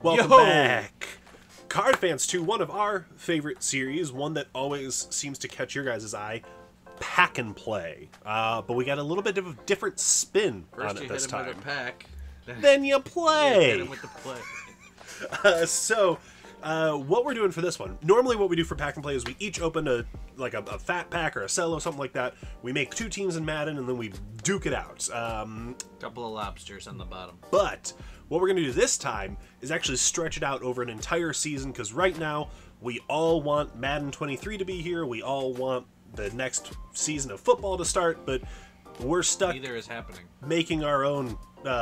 Welcome back, Card Fans, to one of our favorite series, one that always seems to catch your guys' eye, Pack and Play. But we got a little bit of a different spin on it this time. First you hit him with a pack. Then you play. Hit him with the play. What we're doing for this one, normally what we do for Pack and Play is we each open a fat pack or a cello, something like that. We make 2 teams in Madden, and then we duke it out. Couple of lobsters on the bottom. But what we're going to do this time is actually stretch it out over an entire season, because right now we all want Madden 23 to be here. We all want the next season of football to start, but we're stuck Neither is happening. making our own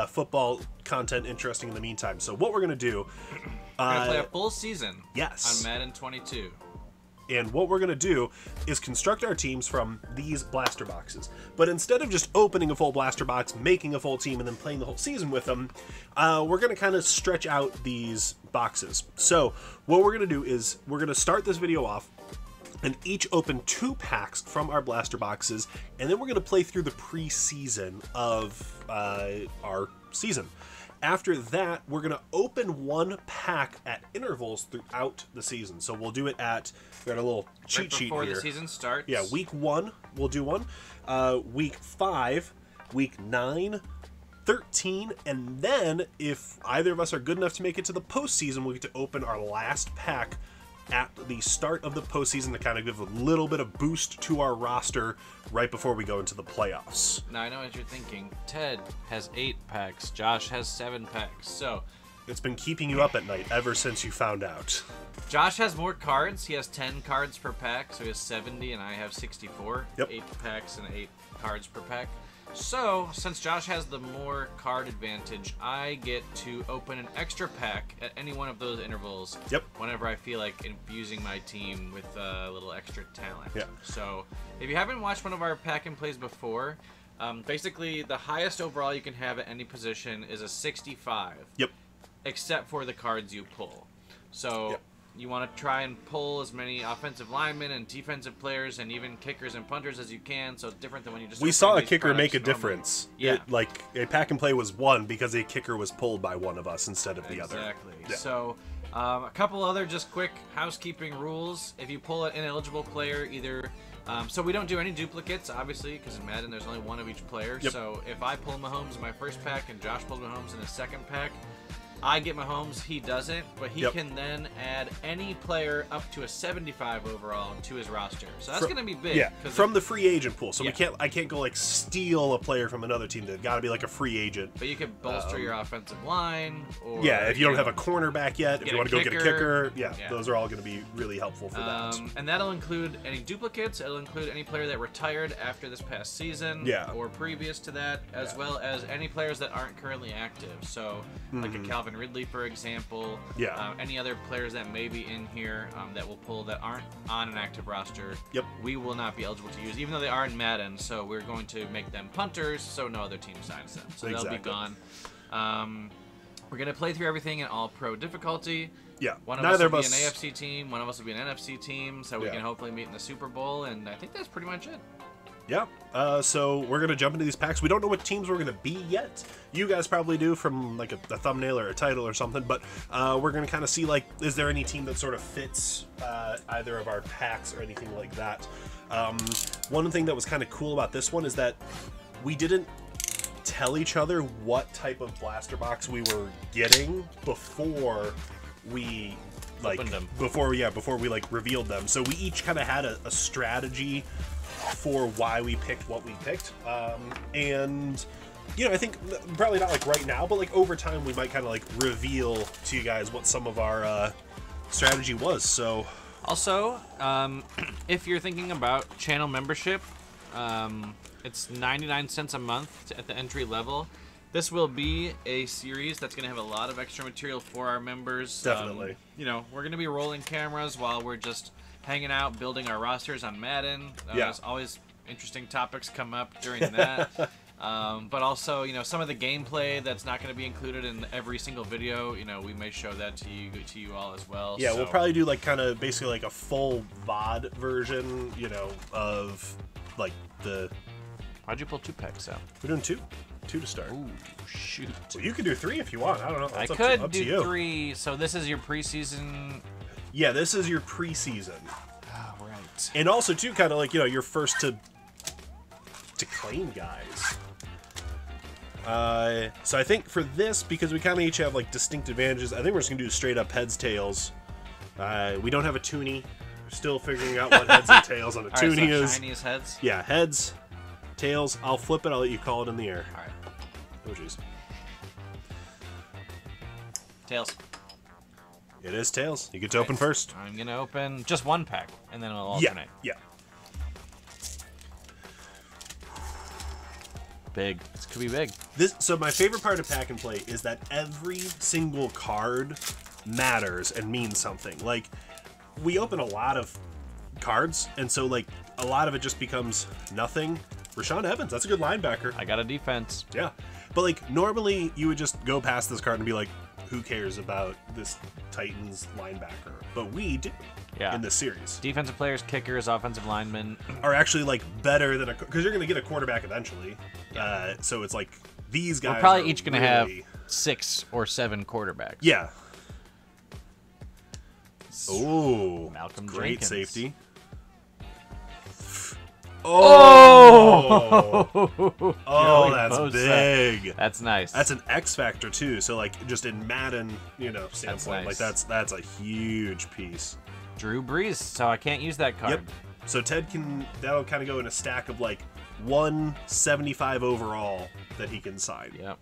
football content interesting in the meantime. So what we're going to do... We're going to play a full season yes. on Madden 22. And what we're going to do is construct our teams from these blaster boxes. But instead of just opening a full blaster box, making a full team, and then playing the whole season with them, we're going to kind of stretch out these boxes. So what we're going to do is we're going to start this video off and each open 2 packs from our blaster boxes, and then we're going to play through the preseason of our season. After that, we're going to open 1 pack at intervals throughout the season. So we'll do it at, we got a little cheat sheet here. Before the season starts. Yeah, week 1, we'll do one. Week 5, week 9, 13, and then if either of us are good enough to make it to the postseason, we get to open our last pack at the start of the postseason to kind of give a little bit of boost to our roster right before we go into the playoffs. Now I know what you're thinking. Ted has 8 packs. Josh has 7 packs. So it's been keeping you up at night ever since you found out. Josh has more cards. He has 10 cards per pack, so he has 70, and I have 64. Yep. 8 packs and 8 cards per pack. So, since Josh has the more card advantage, I get to open an extra pack at any one of those intervals. Yep. Whenever I feel like infusing my team with a little extra talent. Yeah. So, if you haven't watched one of our pack and plays before, basically the highest overall you can have at any position is a 65. Yep. Except for the cards you pull. So, yep. You want to try and pull as many offensive linemen and defensive players and even kickers and punters as you can, so it's different than when you just... We saw a kicker make a difference. Yeah. Like, a Pack and Play was won because a kicker was pulled by one of us instead of the other. Exactly. Yeah. So, a couple other just quick housekeeping rules. If you pull an ineligible player, either... so we don't do any duplicates, obviously, because in Madden there's only 1 of each player. Yep. So if I pull Mahomes in my first pack and Josh pulls Mahomes in his second pack, I get Mahomes, he doesn't, but he yep. can then add any player up to a 75 overall to his roster. So that's going to be big. Yeah, from the free agent pool. So yeah. I can't go like steal a player from another team. They've got to be like a free agent. But you could bolster your offensive line. Or, yeah, if you don't have a cornerback yet, if you want to go get a kicker, yeah, yeah, those are all going to be really helpful for that. And that'll include any duplicates. It'll include any player that retired after this past season or previous to that, as well as any players that aren't currently active. So like a Calvin Ridley, for example. Any other players that may be in here that will pull that aren't on an active roster, we will not be eligible to use, even though they are in Madden. So we're going to make them punters, so no other team signs them. So they'll be gone. We're going to play through everything in all-pro difficulty. Yeah, one of us will be an AFC team, one of us will be an NFC team, so we can hopefully meet in the Super Bowl, and I think that's pretty much it. Yeah, so we're going to jump into these packs. We don't know what teams we're going to be yet. You guys probably do from like a thumbnail or a title or something, but we're going to kind of see, like, is there any team that sort of fits either of our packs or anything like that. One thing that was kind of cool about this one is that we didn't tell each other what type of blaster box we were getting before we before we like revealed them. So we each kind of had a strategy for why we picked what we picked, and you know, I think probably not like right now, but like over time we might kind of like reveal to you guys what some of our strategy was. So also, if you're thinking about channel membership, it's 99 cents a month at the entry level. This will be a series that's going to have a lot of extra material for our members. Definitely. You know, we're going to be rolling cameras while we're just hanging out, building our rosters on Madden. There's always interesting topics come up during that. But also, you know, some of the gameplay that's not going to be included in every single video, you know, we may show that to you all as well. Yeah, so we'll probably do like kind of basically like a full VOD version, you know, of like the... Why'd you pull 2 packs out? We're doing 2. 2 to start. Ooh, shoot. Well, you can do 3 if you want. I don't know. That's I up could to do you. 3. So this is your preseason. Yeah, this is your preseason. Oh, right. And also, too, kind of like, you know, you're first to claim guys. So I think for this, because we kind of each have, like, distinct advantages, I think we're just going to do straight up heads, tails. We don't have a toonie. We're still figuring out what heads and tails on a toonie so is. Chinese heads? Yeah, heads, tails. I'll flip it. I'll let you call it in the air. All right. Oh, jeez. Tails. It is tails. You get to open first. I'm going to open just 1 pack, and then I'll alternate. Yeah. Big. This could be big. So my favorite part of pack and play is that every single card matters and means something. Like, we open a lot of cards, and so, like, a lot of it just becomes nothing. Rashawn Evans, that's a good linebacker. I got a defense. Yeah. But, like, normally you would just go past this card and be like, who cares about this Titans linebacker? But we do in this series. Defensive players, kickers, offensive linemen are actually, like, better than because you're going to get a quarterback eventually. So it's like these guys we're probably each going to really have 6 or 7 quarterbacks. Yeah. Oh, Malcolm great Jenkins. safety. Oh, oh, that's big. That's nice. That's an X factor too. So like just in Madden, you know, standpoint, nice. like that's a huge piece. Drew Brees, so I can't use that card. Yep. So that'll kind of go in a stack of like 175 overall that he can sign. Yep.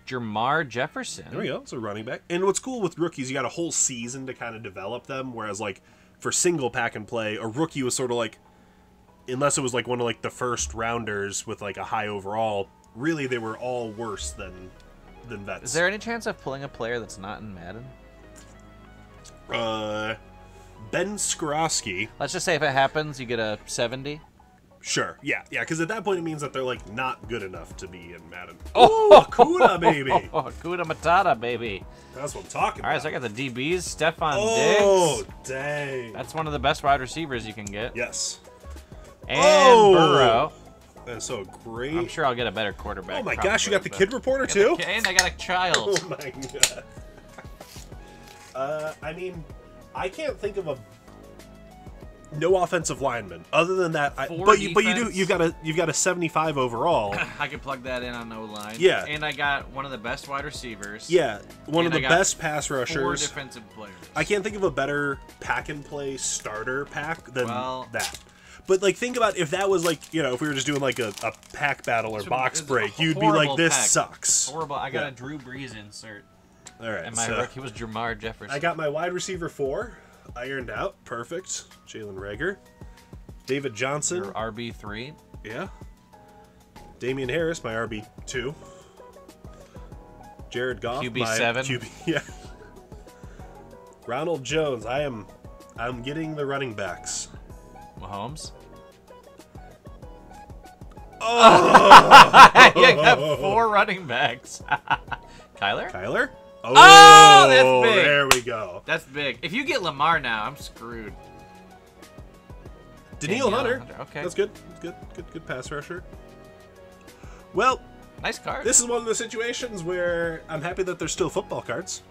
Jamar Jefferson. There we go. So running back. And what's cool with rookies, you got a whole season to kind of develop them. Whereas like for single pack and play, a rookie was sort of like, unless it was like one of like the first rounders with like a high overall, really they were all worse than vets. Is there any chance of pulling a player that's not in Madden? Ben Skorowski. Let's just say if it happens, you get a 70. Sure. Yeah. Because at that point it means that they're like not good enough to be in Madden. Oh, Akuda, baby. Akuda Matata, baby. That's what I'm talking about. All right, so I got the DBs. Stephon Diggs. Oh, dang. That's one of the best wide receivers you can get. Yes. And Burrow. That's so great. I'm sure I'll get a better quarterback. Oh my probably, gosh, you got the kid reporter too? And I got a child. Oh my god. I mean, I can't think of no offensive lineman other than that. But you do. You've got a 75 overall. I can plug that in on O-line. Yeah. And I got one of the best wide receivers. Yeah, one of the best pass rushers. 4 defensive players. I can't think of a better pack and play starter pack than that. But like, think about if that was like, you know, if we were just doing like a pack battle or box break, you'd be like, this sucks. Horrible. I got a Drew Brees insert. All right. And my rookie was Jamar Jefferson. I got my wide receiver 4 ironed out. Perfect. Jalen Reagor. David Johnson. Your RB3. Yeah. Damian Harris, my RB2. Jared Goff, QB7. my QB. Yeah. Ronald Jones. I'm getting the running backs. Mahomes. Oh! You got 4 running backs. Kyler? Kyler? Oh, that's big. There we go. That's big. If you get Lamar now, I'm screwed. Danielle Hunter. Okay. That's good. Good pass rusher. Well, nice card. This is one of the situations where I'm happy that there's still football cards.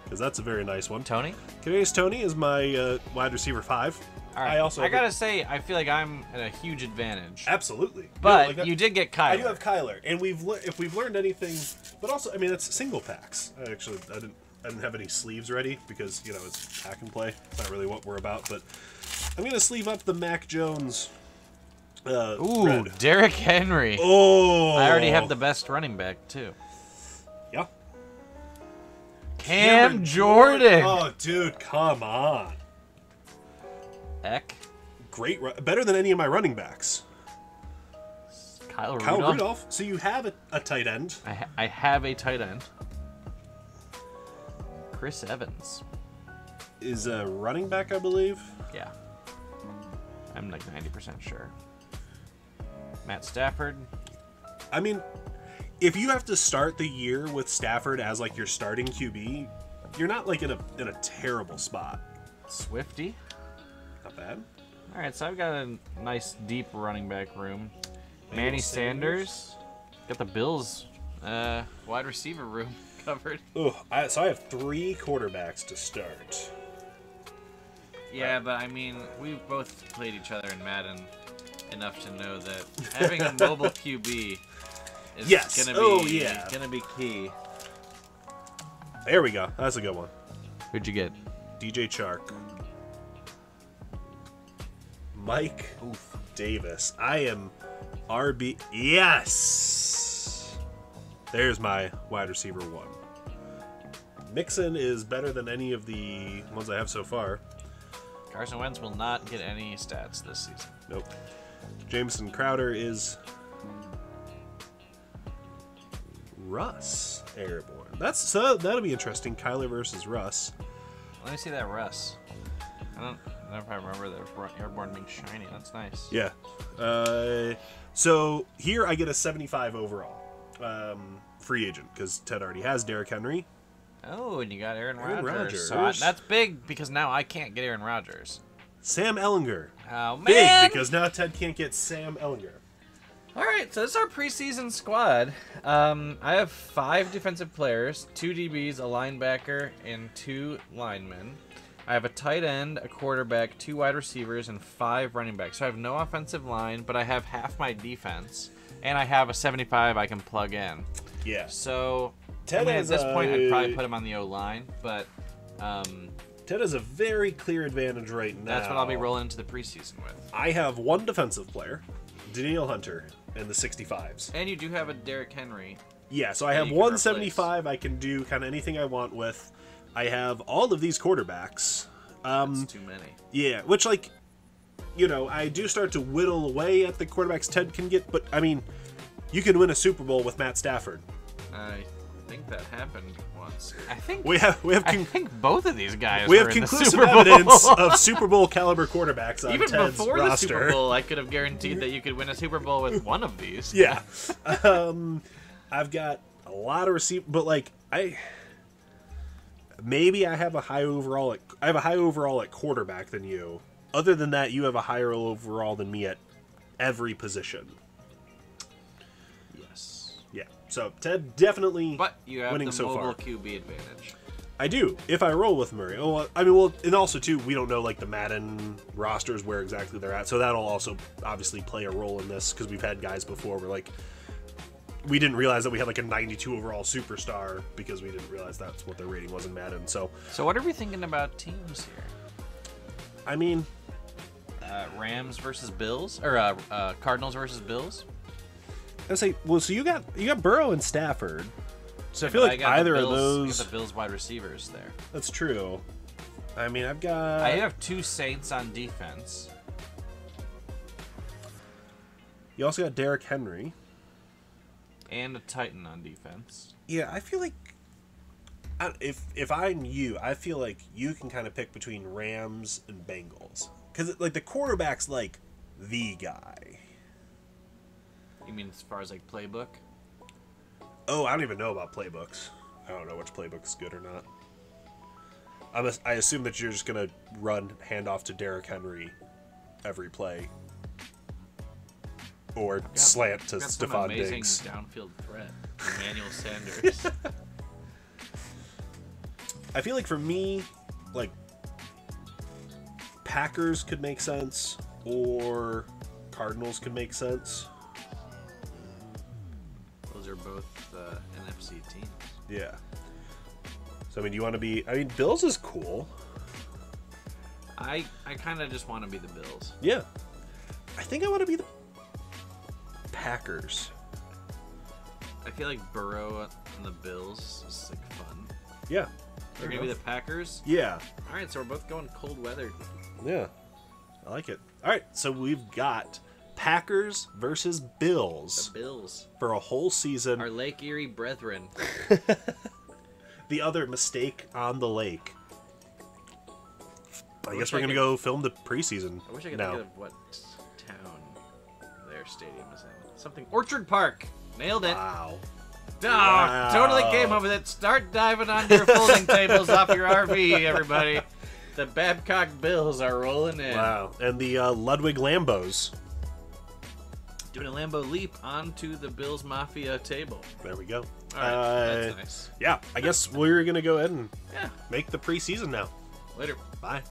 Because that's a very nice one. Tony? Kadarius Toney is my wide receiver 5. All right. I gotta say, I feel like I'm at a huge advantage. Absolutely. But you did get Kyler. I do have Kyler, and if we've learned anything, but also, I mean, it's single packs. I didn't have any sleeves ready because it's pack and play. It's not really what we're about. But I'm gonna sleeve up the Mac Jones. Ooh, red. Derrick Henry. Oh, I already have the best running back too. Yeah. Cam Jordan. Oh, dude, come on. Eck. Great, better than any of my running backs. Kyle Rudolph. So you have a tight end. I have a tight end. Chris Evans is a running back, I believe. Yeah, I'm like 90% sure. Matt Stafford. I mean, if you have to start the year with Stafford as like your starting QB, you're not like in a terrible spot. Swifty. Not bad. All right, so I've got a nice deep running back room. Manny Sanders. Got the Bills wide receiver room covered. So I have 3 quarterbacks to start. Yeah, but I mean, we've both played each other in Madden enough to know that having a mobile QB is gonna be key. There we go. That's a good one. Who'd you get? DJ Chark. Mike Davis. I am RB. Yes! There's my wide receiver 1. Mixon is better than any of the ones I have so far. Carson Wentz will not get any stats this season. Nope. Jameson Crowder is Russ Airborne. That'll be interesting. Kyler versus Russ. Let me see that Russ. I don't know if I remember the Airborne being shiny. That's nice. Yeah. So here I get a 75 overall. Free agent, because Ted already has Derrick Henry. Oh, and you got Aaron Rodgers. So that's big, because now I can't get Aaron Rodgers. Sam Ellinger. Oh, man. Big, because now Ted can't get Sam Ellinger. All right, so this is our preseason squad. I have 5 defensive players, 2 DBs, a linebacker, and 2 linemen. I have a tight end, a quarterback, 2 wide receivers, and 5 running backs. So I have no offensive line, but I have half my defense, and I have a 75 I can plug in. Yeah. So at this point, I'd probably put him on the O-line, but Ted has a very clear advantage right now. That's what I'll be rolling into the preseason with. I have 1 defensive player, Danielle Hunter, in the 65s. And you do have a Derrick Henry. Yeah, so I have 175 I can do kind of anything I want with. I have all of these quarterbacks. That's too many. Yeah, which, like, I do start to whittle away at the quarterbacks Ted can get, but, I mean, you can win a Super Bowl with Matt Stafford. I think that happened once. I think both of these guys we have conclusive evidence of Super Bowl caliber quarterbacks on Even Ted's before roster. The Super Bowl, I could have guaranteed that you could win a Super Bowl with one of these. Yeah. I've got a lot of receivers, but, like, I have a high overall at quarterback than you. Other than that, you have a higher overall than me at every position. Yes. Yeah. So Ted definitely but you have winning the so mobile far. QB advantage. I do if I roll with Murray. And also too, we don't know like the Madden rosters where exactly they're at, so that'll also obviously play a role in this because we've had guys before where like we didn't realize that we had like a 92 overall superstar because we didn't realize that's what their rating was in Madden. So what are we thinking about teams here? I mean, Rams versus Bills or Cardinals versus Bills. I say, well, so you got Burrow and Stafford. So I feel like either of those. I got the Bills wide receivers there. That's true. I mean, I have 2 Saints on defense. You also got Derrick Henry. And a Titan on defense. Yeah, I feel like if I'm you, I feel like you can kind of pick between Rams and Bengals because like the quarterback's like the guy. You mean as far as like playbook? Oh, I don't even know about playbooks. I don't know which playbook's good or not. I assume that you're just gonna run handoff to Derrick Henry every play, or slant to Stephon Diggs. Downfield threat, Emmanuel Sanders. I feel like for me, like Packers could make sense, or Cardinals could make sense. Those are both NFC teams. Yeah. So I mean, do you want to be? I mean, Bills is cool. I kind of just want to be the Bills. Yeah. I think I want to be the Packers. I feel like Burrow and the Bills is like fun. Yeah. You're gonna be the Packers? Yeah. All right, so we're both going cold weather. Yeah. I like it. All right, so we've got Packers versus Bills. The Bills. For a whole season. Our Lake Erie brethren. The other mistake on the lake. I guess we're going to go film the preseason. I wish I could think of what town their stadium is in. Something. Orchard Park. Nailed it. Wow. Oh, wow. Totally came up with it. Start diving onto your folding tables off your RV, everybody. The Babcock Bills are rolling in. Wow. And the Ludwig Lambos. Doing a Lambo leap onto the Bills Mafia table. There we go. All right, that's nice. Yeah, I guess we're going to go ahead and make the preseason now. Later. Bye.